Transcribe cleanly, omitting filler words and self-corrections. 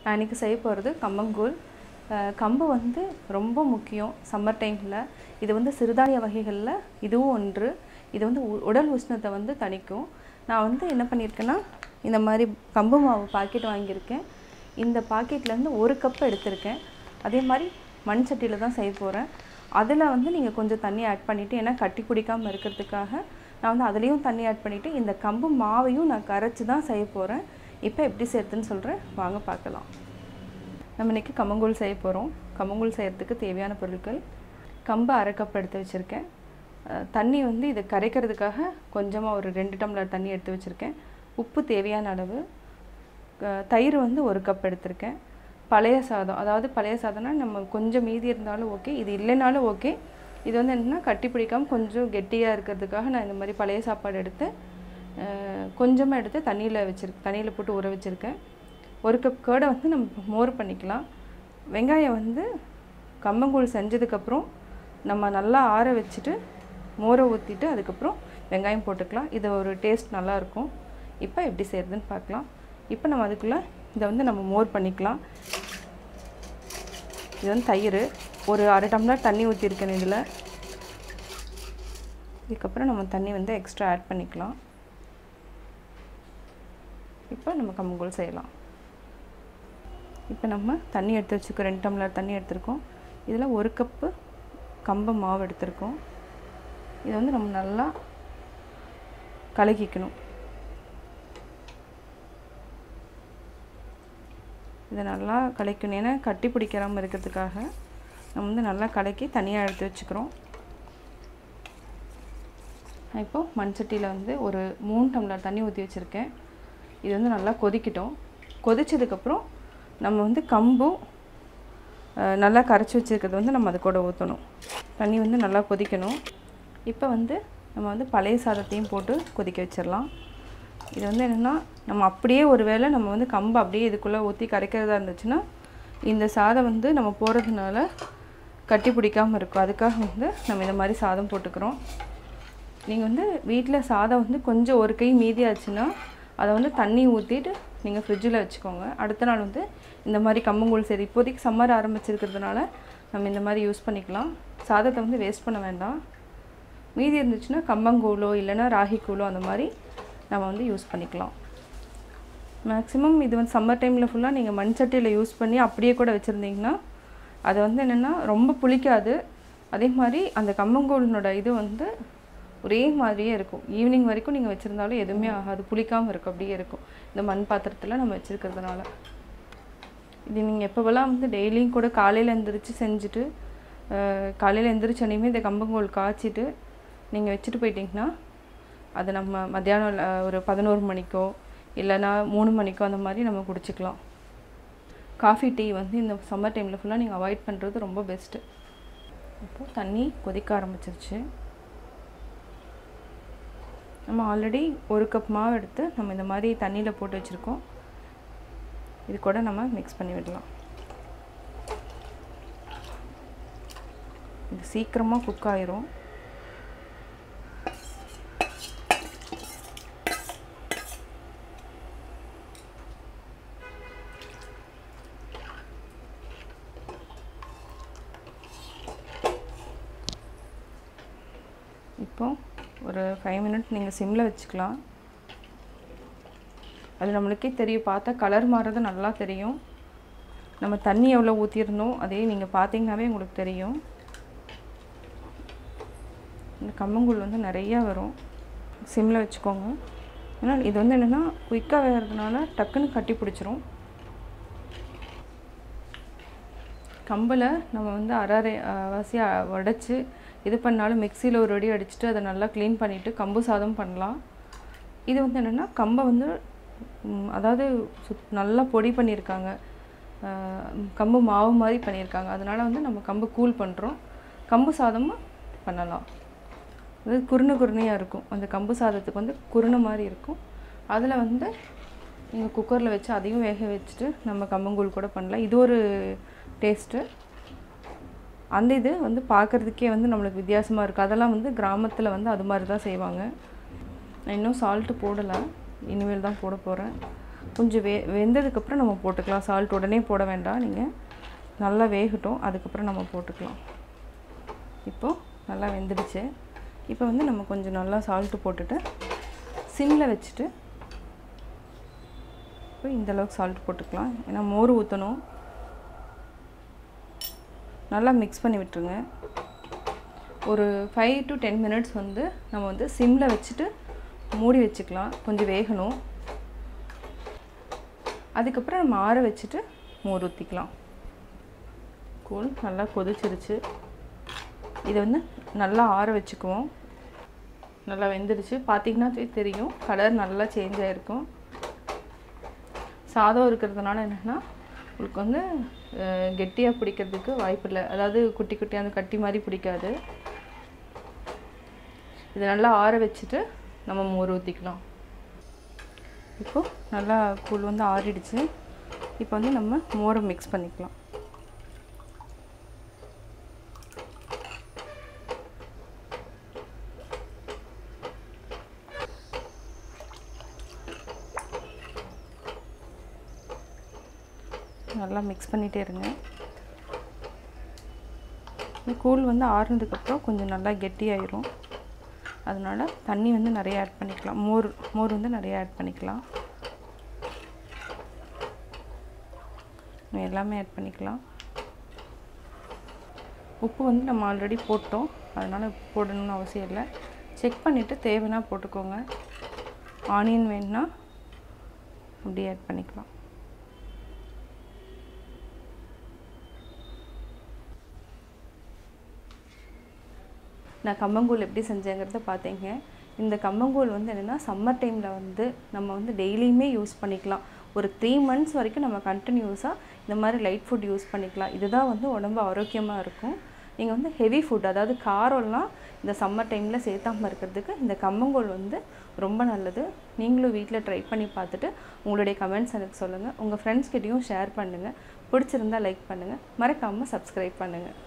நான் இன்றைக்கி செய்ய போகிறது கம்மங்கூழ். கம்பு வந்து ரொம்ப முக்கியம் சம்மர் டைமில். இது வந்து சிறுதானிய வகைகளில் இதுவும் ஒன்று. இது வந்து உடல் உஷ்ணத்தை வந்து தணிக்கும். நான் வந்து என்ன பண்ணியிருக்கேன்னா, இந்த மாதிரி கம்பு மாவு பாக்கெட் வாங்கியிருக்கேன். இந்த பாக்கெட்லேருந்து 1 கப் எடுத்திருக்கேன். அதே மாதிரி மண் சட்டியில் தான் செய்ய போகிறேன். அதில் வந்து நீங்கள் கொஞ்சம் தண்ணி ஆட் பண்ணிவிட்டு, ஏன்னா கட்டி பிடிக்காமல் இருக்கிறதுக்காக நான் வந்து அதுலேயும் தண்ணி ஆட் பண்ணிவிட்டு இந்த கம்பு மாவையும் நான் கரைச்சி தான் செய்ய போகிறேன். இப்போ எப்படி செய்யறதுன்னு சொல்கிறேன், வாங்க பார்க்கலாம். நம்ம இன்றைக்கி கம்மங்கூழ் செய்ய போகிறோம். கம்மங்கூழ் செய்கிறதுக்கு தேவையான பொருட்கள்: கம்பு 1/2 கப் எடுத்து வச்சுருக்கேன். தண்ணி வந்து இதை கரைக்கிறதுக்காக கொஞ்சமாக ஒரு 2 டம்ளர் தண்ணி எடுத்து வச்சுருக்கேன். உப்பு தேவையான அளவு. தயிர் வந்து 1 கப் எடுத்திருக்கேன். பழைய சாதம், அதாவது பழைய சாதம்னா நம்ம கொஞ்சம் மீதி இருந்தாலும் ஓகே, இது இல்லைனாலும் ஓகே. இது வந்து என்னென்னா கட்டி பிடிக்காமல் கொஞ்சம் கெட்டியாக இருக்கிறதுக்காக நான் இந்த மாதிரி பழைய சாப்பாடு எடுத்து கொஞ்சமாக எடுத்து தண்ணியில் போட்டு ஊற வச்சுருக்கேன். 1 கப் கர்டை வந்து நம்ம மோர் பண்ணிக்கலாம். வெங்காயம் வந்து கம்மங்கூழ் செஞ்சதுக்கப்புறம் நம்ம நல்லா ஆற வச்சுட்டு மோரை ஊற்றிட்டு அதுக்கப்புறம் வெங்காயம் போட்டுக்கலாம். இது ஒரு டேஸ்ட் நல்லாயிருக்கும். இப்போ எப்படி செய்கிறதுன்னு பார்க்கலாம். இப்போ நம்ம அதுக்குள்ளே இதை வந்து நம்ம மோர் பண்ணிக்கலாம். இது வந்து தயிர், ஒரு 1/2 டம்ளர் தண்ணி ஊற்றிருக்கேன் இதில். இதுக்கப்புறம் நம்ம தண்ணி வந்து எக்ஸ்ட்ரா ஆட் பண்ணிக்கலாம். இப்போ நம்ம கம்மங்கூழ் செய்யலாம். இப்போ நம்ம தண்ணி எடுத்து வச்சுருக்கோம். 2 டம்ளர் தண்ணி எடுத்துருக்கோம். இதில் 1 கப்பு கம்பு மாவு எடுத்துருக்கோம். இதை வந்து நம்ம நல்லா கலக்கிக்கணும். இதை நல்லா கலக்கணும், ஏன்னா கட்டி பிடிக்காமல் இருக்கிறதுக்காக நம்ம வந்து நல்லா கலக்கி தனியாக எடுத்து வச்சுக்கிறோம். நான் இப்போது மண் சட்டியில் வந்து ஒரு 3 டம்ளர் தண்ணி ஊற்றி வச்சுருக்கேன். இது வந்து நல்லா கொதிக்கட்டும். கொதிச்சதுக்கப்புறம் நம்ம வந்து கம்பும் நல்லா கரைச்சி வச்சுருக்கிறது வந்து நம்ம அது கூட ஊற்றணும். தண்ணி வந்து நல்லா கொதிக்கணும். இப்போ வந்து நம்ம வந்து பழைய சாதத்தையும் போட்டு கொதிக்க வச்சிடலாம். இது வந்து என்னென்னா, நம்ம அப்படியே ஒரு வேளை நம்ம வந்து கம்பு அப்படியே இதுக்குள்ளே ஊற்றி கரைக்கிறதா இருந்துச்சுன்னா இந்த சாதம் வந்து நம்ம போகிறதுனால கட்டி பிடிக்காமல் இருக்கும். அதுக்காக வந்து நம்ம இந்த மாதிரி சாதம் போட்டுக்கிறோம். நீங்கள் வந்து வீட்டில் சாதம் வந்து கொஞ்சம் ஒரு கை மீதி ஆச்சுன்னா அதை வந்து தண்ணி ஊற்றிட்டு நீங்கள் ஃப்ரிட்ஜில் வச்சுக்கோங்க. அடுத்த நாள் வந்து இந்த மாதிரி கம்மங்கூழ் சரி, இப்போதைக்கு சம்மர் ஆரம்பிச்சிருக்கிறதுனால நம்ம இந்த மாதிரி யூஸ் பண்ணிக்கலாம். சாதத்தை வந்து வேஸ்ட் பண்ண வேண்டாம். மீதி இருந்துச்சுன்னா கம்மங்கூழோ இல்லைன்னா ராகி கூழோ அந்த மாதிரி நம்ம வந்து யூஸ் பண்ணிக்கலாம். மேக்ஸிமம் இது வந்து சம்மர் டைமில் ஃபுல்லாக நீங்கள் மண் சட்டியில் யூஸ் பண்ணி அப்படியே கூட வச்சுருந்தீங்கன்னா அது வந்து என்னென்னா ரொம்ப புளிக்காது. அதே மாதிரி அந்த கம்மங்கூழினோட இது வந்து ஒரே மாதிரியே இருக்கும். ஈவினிங் வரைக்கும் நீங்கள் வச்சுருந்தாலும் எதுவுமே ஆகாது, புளிக்காமல் இருக்கும், அப்படியே இருக்கும் இந்த மண் பாத்திரத்தில் நம்ம வச்சுருக்கிறதுனால. இது நீங்கள் எப்போவெல்லாம் வந்து டெய்லியும் கூட காலையில் எழுந்திரிச்சு செஞ்சுட்டு காலையில் எழுந்திரிச்சோனையுமே இந்த கம்பங்கூழ் காய்ச்சிட்டு நீங்கள் வச்சுட்டு போயிட்டிங்கன்னா அது நம்ம மத்தியானம் ஒரு 11 மணிக்கோ இல்லைனா 3 மணிக்கோ அந்த மாதிரி நம்ம குடிச்சிக்கலாம். காஃபி டீ வந்து இந்த சம்மர் டைமில் ஃபுல்லாக நீங்கள் அவாய்ட் பண்ணுறது ரொம்ப பெஸ்ட்டு. இப்போது தண்ணி கொதிக்க ஆரம்பிச்சிருச்சு. நம்ம ஆல்ரெடி 1 கப் மாவு எடுத்து நம்ம இந்த மாதிரி தண்ணியில் போட்டு வச்சுருக்கோம். இது கூட நம்ம மிக்ஸ் பண்ணி விடலாம். இது சீக்கிரமாக குக் ஆயிரும். இப்போ ஒரு 5 மினிட் நீங்கள் சிம்மில் வச்சுக்கலாம். அது நம்மளுக்கே தெரியும், பார்த்தா கலர் மாறுறது நல்லா தெரியும். நம்ம தண்ணி எவ்வளோ ஊற்றிருந்தோம் அதே நீங்கள் பார்த்தீங்கன்னாவே உங்களுக்கு தெரியும். இந்த கம்மங்கூழ் வந்து நிறையா வரும். சிம்மில் வச்சுக்கோங்க. ஏன்னா இது வந்து என்னென்னா குயிக்காக வேகிறதுனால டக்குன்னு கட்டி பிடிச்சிரும். கம்பில் நம்ம வந்து அரை வாசியாக உடைச்சி இது பண்ணாலும் மிக்சியில் ஒரு அடி அடிச்சுட்டு அதை நல்லா க்ளீன் பண்ணிவிட்டு கம்பு சாதம் பண்ணலாம். இது வந்து என்னென்னா கம்பை வந்து அதாவது நல்லா பொடி பண்ணியிருக்காங்க, கம்பு மாவு மாதிரி பண்ணியிருக்காங்க. அதனால் வந்து நம்ம கம்பு கூழ் பண்ணுறோம், கம்பு சாதமும் பண்ணலாம். அது குருணையாக இருக்கும். அந்த கம்பு சாதத்துக்கு வந்து குருணை மாதிரி இருக்கும். அதில் வந்து நீங்கள் குக்கரில் வச்சு அதையும் வேக வச்சுட்டு நம்ம கம்மங்கூழ் கூட பண்ணலாம். இது ஒரு டேஸ்ட்டு. அந்த இது வந்து பார்க்குறதுக்கே வந்து நம்மளுக்கு வித்தியாசமாக இருக்குது. அதெல்லாம் வந்து கிராமத்தில் வந்து அது மாதிரி தான் செய்வாங்க. நான் இன்னும் சால்ட்டு போடலை, இனிமேல் தான் போட போகிறேன். கொஞ்சம் வெந்ததுக்கப்புறம் நம்ம போட்டுக்கலாம். சால்ட் உடனே போட வேண்டாம், நீங்கள் நல்லா வேகட்டும், அதுக்கப்புறம் நம்ம போட்டுக்கலாம். இப்போது நல்லா வெந்துடுச்சு. இப்போ வந்து நம்ம கொஞ்சம் நல்லா சால்ட்டு போட்டுட்டு சிம்மில் வச்சுட்டு இப்போ இந்தளவுக்கு சால்ட் போட்டுக்கலாம். ஏன்னா மோர் ஊற்றணும். நல்லா மிக்ஸ் பண்ணி விட்டுருங்க. ஒரு 5 to 10 minutes வந்து நம்ம வந்து சிம்மில் வச்சுட்டு மூடி வச்சுக்கலாம், கொஞ்சம் வேகணும். அதுக்கப்புறம் நம்ம ஆற வச்சுட்டு மோர் ஊற்றிக்கலாம். கூழ் நல்லா கொதிச்சிருச்சு. இதை வந்து நல்லா ஆற வச்சுக்குவோம். நல்லா வெந்துடுச்சு. பார்த்திங்கன்னா தெரியும், கலர் நல்லா சேஞ்ச் ஆகிருக்கும். சாதம் இருக்கிறதுனால என்னென்னா உங்களுக்கு வந்து கெட்டியாக பிடிக்கிறதுக்கு வாய்ப்பு இல்லை. அதாவது குட்டி குட்டியாக அந்த கட்டி மாதிரி பிடிக்காது. இதை நல்லா ஆற வச்சுட்டு நம்ம மோர் ஊற்றிக்கலாம். இப்போது நல்லா கூழ் வந்து ஆறிடுச்சு. இப்போ வந்து நம்ம மோரை மிக்ஸ் பண்ணிக்கலாம். நல்லா மிக்ஸ் பண்ணிகிட்டே இருங்க. இந்த கூழ் வந்து ஆறுனதுக்கப்புறம் கொஞ்சம் நல்லா கெட்டியாயிரும். அதனால் தண்ணி வந்து நிறைய ஆட் பண்ணிக்கலாம். மோர் வந்து நிறைய ஆட் பண்ணிக்கலாம். எல்லாமே ஆட் பண்ணிக்கலாம். உப்பு வந்து நம்ம ஆல்ரெடி போட்டோம், அதனால் உப்பு போடணும்னு அவசியம் இல்லை. செக் பண்ணிவிட்டு தேவைன்னா போட்டுக்கோங்க. ஆனியன் வேணுன்னா அப்படியே ஆட் பண்ணிக்கலாம். நான் கம்மங்கூழ் எப்படி செஞ்சேங்கிறத பார்த்தீங்க. இந்த கம்மங்கூழ் வந்து என்னென்னா சம்மர் டைமில் வந்து நம்ம வந்து டெய்லியுமே யூஸ் பண்ணிக்கலாம். ஒரு 3 months வரைக்கும் நம்ம கண்டினியூஸாக இந்த மாதிரி லைட் ஃபுட் யூஸ் பண்ணிக்கலாம். இதுதான் வந்து உடம்பு ஆரோக்கியமாக இருக்கும். நீங்கள் வந்து ஹெவி ஃபுட், அதாவது காரம்லாம் இந்த சம்மர் டைமில் சேர்த்தாமல் இருக்கிறதுக்கு இந்த கம்மங்கூழ் வந்து ரொம்ப நல்லது. நீங்களும் வீட்டில் ட்ரை பண்ணி பார்த்துட்டு உங்களுடைய கமெண்ட்ஸ் எனக்கு சொல்லுங்கள். உங்கள் ஃப்ரெண்ட்ஸ்கிட்டையும் ஷேர் பண்ணுங்கள். பிடிச்சிருந்தால் லைக் பண்ணுங்கள். மறக்காமல் சப்ஸ்கிரைப் பண்ணுங்கள்.